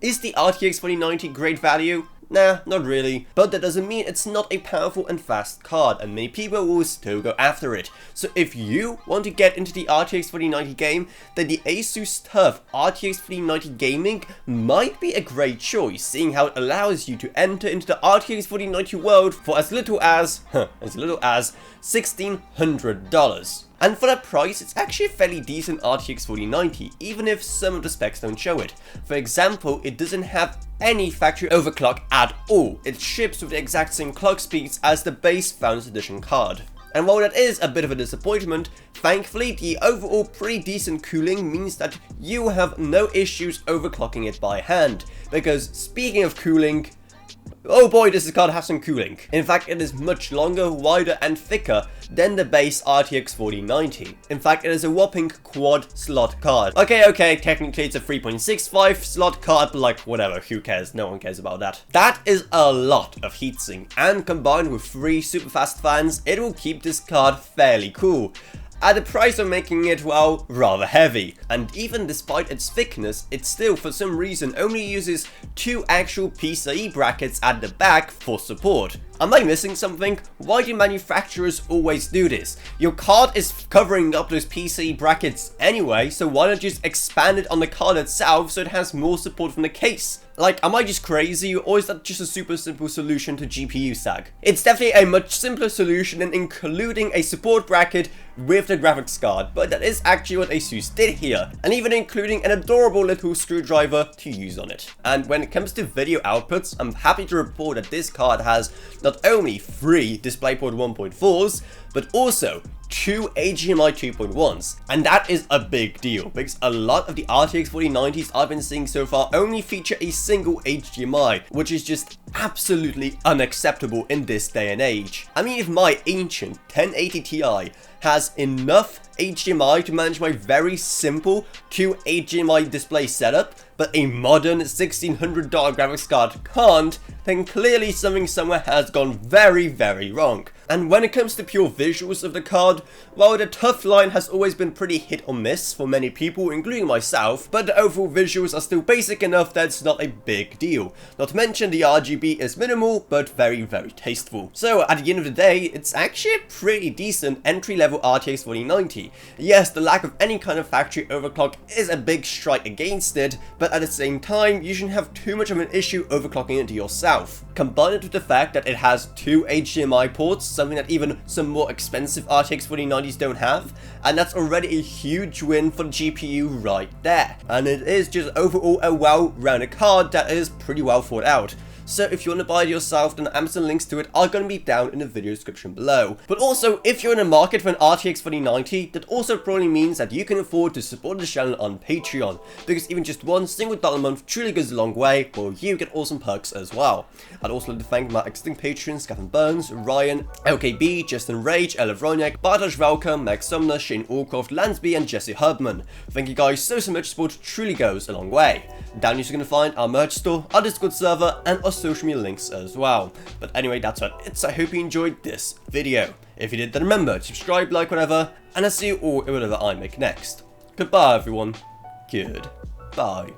Is the RTX 4090 great value? Nah, not really, but that doesn't mean it's not a powerful and fast card, and many people will still go after it. So if you want to get into the RTX 4090 game, then the ASUS TUF RTX 4090 Gaming might be a great choice, seeing how it allows you to enter into the RTX 4090 world for as little as $1,600. And for that price, it's actually a fairly decent RTX 4090, even if some of the specs don't show it. For example, it doesn't have any factory overclock at all. It ships with the exact same clock speeds as the base Founders Edition card. And while that is a bit of a disappointment, thankfully the overall pretty decent cooling means that you have no issues overclocking it by hand. Because speaking of cooling, oh boy, does this card have some cooling. In fact, it is much longer, wider and thicker than the base RTX 4090. In fact, it is a whopping quad slot card. Okay, technically it's a 3.65 slot card, but like whatever, who cares, no one cares about that. That is a lot of heatsink, and combined with 3 super fast fans, it will keep this card fairly cool. At the price of making it, well, rather heavy. And even despite its thickness, it still for some reason only uses 2 actual PCIe brackets at the back for support. Am I missing something? Why do manufacturers always do this? Your card is covering up those PCIe brackets anyway, so why not just expand it on the card itself so it has more support from the case? Like, am I just crazy, or is that just a super simple solution to GPU sag? It's definitely a much simpler solution than including a support bracket with the graphics card, but that is actually what ASUS did here, and even including an adorable little screwdriver to use on it. And when it comes to video outputs, I'm happy to report that this card has not only 3 DisplayPort 1.4s, but also 2 HDMI 2.1s, and that is a big deal because a lot of the RTX 4090s I've been seeing so far only feature a single HDMI, which is just absolutely unacceptable in this day and age. I mean, if my ancient 1080 Ti has enough HDMI to manage my very simple 2 HDMI display setup, but a modern $1,600 graphics card can't, then clearly something somewhere has gone very, very wrong. And when it comes to pure visuals of the card, well, the TUF line has always been pretty hit or miss for many people, including myself, but the overall visuals are still basic enough that it's not a big deal. Not to mention the Rgb is minimal, but very, very tasteful. So at the end of the day, it's actually a pretty decent entry-level RTX 4090. Yes, the lack of any kind of factory overclock is a big strike against it, but at the same time, you shouldn't have too much of an issue overclocking it yourself. Combine it with the fact that it has 2 HDMI ports, something that even some more expensive RTX 4090s don't have, and that's already a huge win for the GPU right there. And it is just overall a well-rounded card that is pretty well thought out. So if you want to buy it yourself, then Amazon links to it are going to be down in the video description below. But also, if you're in the market for an RTX 4090, that also probably means that you can afford to support the channel on Patreon, because even just $1 single a month truly goes a long way, while you get awesome perks as well. I'd also like to thank my existing patrons, Gavin Burns, Ryan, LKB, Justin Rage, Ella Vroniak, Bartosz Welcome, Max Sumner, Shane Allcroft, Lansby, and Jesse Hubman. Thank you guys so much, support truly goes a long way. Down you're going to find our merch store, our Discord server, and our social media links as well. But anyway, that's what it's. I hope you enjoyed this video. If you did, then remember to subscribe, like, whatever, and I'll see you all in whatever I make next. Goodbye, everyone. Goodbye.